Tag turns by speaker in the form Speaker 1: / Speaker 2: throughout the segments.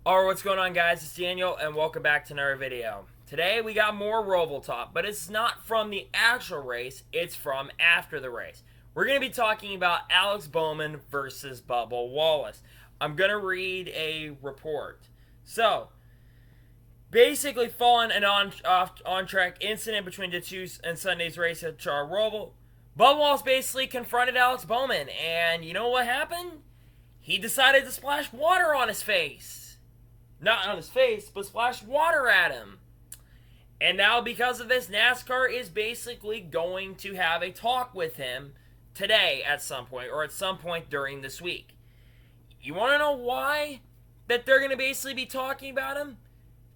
Speaker 1: Alright, what's going on, guys? It's Daniel, and welcome back to another video. Today, we got more Roval talk, but it's not from the actual race, it's from after the race. We're going to be talking about Alex Bowman versus Bubba Wallace. I'm going to read a report. So, basically, following an on-track incident between the two and Sunday's race at Roval, Bubba Wallace basically confronted Alex Bowman, and you know what happened? He decided to splash water on his face. Not on his face, but splashed water at him. And now, because of this, NASCAR is basically going to have a talk with him today at some point, or at some point during this week. You want to know why that they're going to basically be talking about him?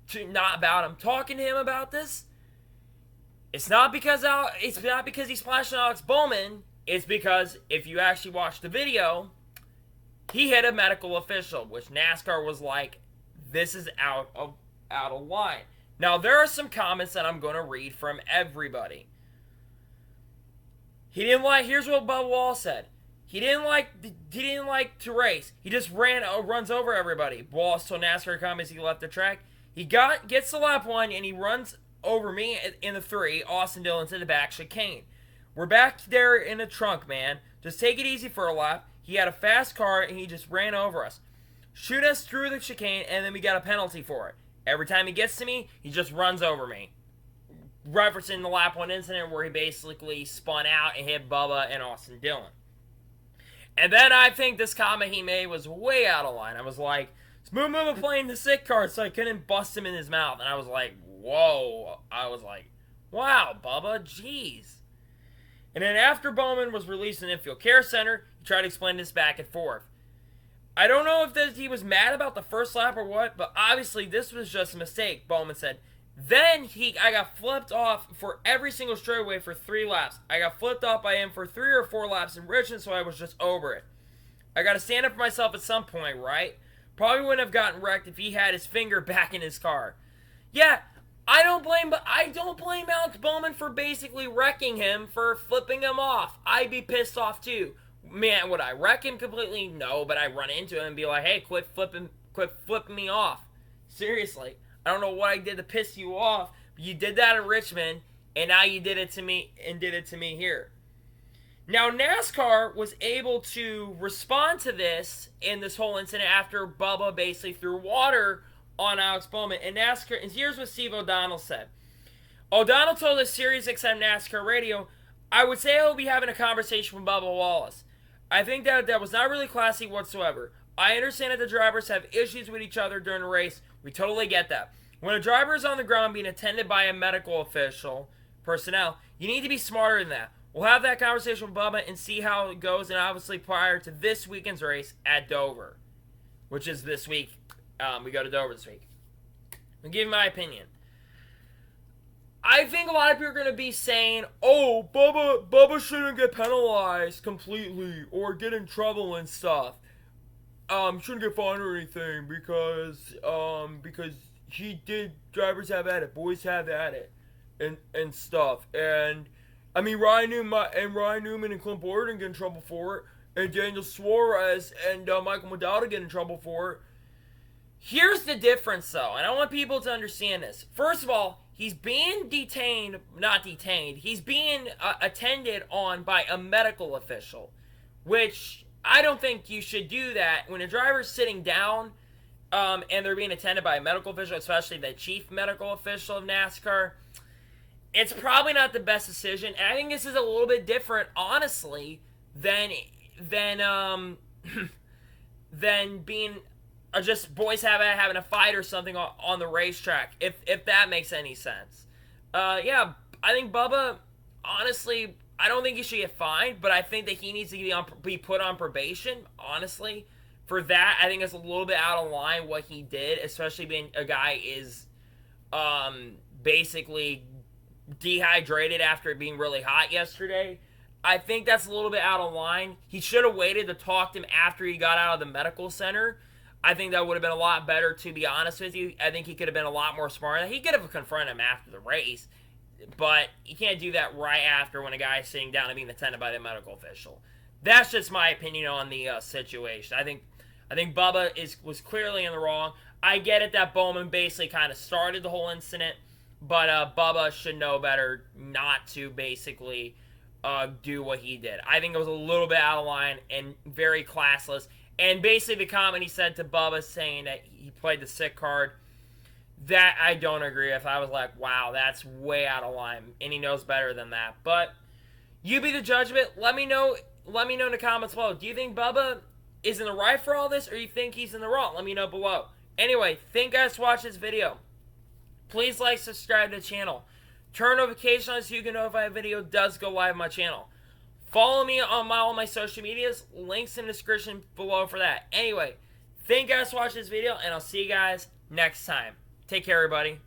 Speaker 1: Talking to him about this? It's not because he splashed on Alex Bowman. It's because if you actually watch the video, he hit a medical official, which NASCAR was like, this is out of line. Now, there are some comments that I'm going to read from everybody. Here's what Bubba Wallace said. He didn't like to race. He just runs over everybody. Wallace told NASCAR comments he left the track. He gets the lap one, and he runs over me in the 3, Austin Dillon, to the back chicane. We're back there in the trunk, man. Just take it easy for a lap. He had a fast car, and he just ran over us. Shoot us through the chicane, and then we got a penalty for it. Every time he gets to me, he just runs over me. Referencing the lap 1 incident where he basically spun out and hit Bubba and Austin Dillon. And then I think this comment he made was way out of line. I was like, Smooth Mova playing the sick card, so I couldn't bust him in his mouth. And I was like, whoa. I was like, wow, Bubba, jeez. And then after Bowman was released in the infield care center, he tried to explain this back and forth. I don't know if he was mad about the first lap or what, but obviously this was just a mistake, Bowman said. Then I got flipped off for every single straightaway for 3 laps. I got flipped off by him for 3 or 4 laps in Richmond, so I was just over it. I got to stand up for myself at some point, right? Probably wouldn't have gotten wrecked if he had his finger back in his car. Yeah, I don't blame Alex Bowman for basically wrecking him, for flipping him off. I'd be pissed off too. Man, would I wreck him completely? No, but I'd run into him and be like, hey, quit flipping me off. Seriously. I don't know what I did to piss you off, but you did that in Richmond, and now you did it to me here. Now, NASCAR was able to respond to this in this whole incident after Bubba basically threw water on Alex Bowman. And here's what Steve O'Donnell said. O'Donnell told us Sirius XM NASCAR Radio, I would say I'll be having a conversation with Bubba Wallace. I think that was not really classy whatsoever. I understand that the drivers have issues with each other during the race. We totally get that. When a driver is on the ground being attended by a medical personnel, you need to be smarter than that. We'll have that conversation with Bubba and see how it goes, and obviously prior to this weekend's race at Dover, which is this week. We go to Dover this week. I'll give you my opinion. I think a lot of people are going to be saying, oh, Bubba shouldn't get penalized completely or get in trouble and stuff. Shouldn't get fined or anything because he did, drivers have at it, boys have at it, and stuff. And, I mean, Ryan Newman and Clint Boyer didn't get in trouble for it, and Daniel Suarez and Michael Modaldo get in trouble for it. Here's the difference, though, and I want people to understand this. First of all, he's being he's being attended on by a medical official, which I don't think you should do that. When a driver's sitting down and they're being attended by a medical official, especially the chief medical official of NASCAR, it's probably not the best decision. And I think this is a little bit different, honestly, than being just boys having a fight or something on the racetrack, if that makes any sense. Yeah, I think Bubba, honestly, I don't think he should get fined, but I think that he needs to be put on probation, honestly. For that, I think it's a little bit out of line what he did, especially being a guy is basically dehydrated after being really hot yesterday. I think that's a little bit out of line. He should have waited to talk to him after he got out of the medical center. I think that would have been a lot better, to be honest with you. I think he could have been a lot more smart. He could have confronted him after the race, but you can't do that right after when a guy is sitting down and being attended by the medical official. That's just my opinion on the situation. I think I think Bubba was clearly in the wrong. I get it that Bowman basically kind of started the whole incident, but Bubba should know better not to basically do what he did. I think it was a little bit out of line and very classless. And basically the comment he said to Bubba saying that he played the sick card, that I don't agree with. I was like, wow, that's way out of line. And he knows better than that. But you be the judge of it. Let me know in the comments below. Do you think Bubba is in the right for all this, or you think he's in the wrong? Let me know below. Anyway, thank you guys for watching this video. Please like, subscribe to the channel. Turn notifications on so you can know if a video does go live on my channel. Follow me on all my social medias. Links in the description below for that. Anyway, thank you guys for watching this video, and I'll see you guys next time. Take care, everybody.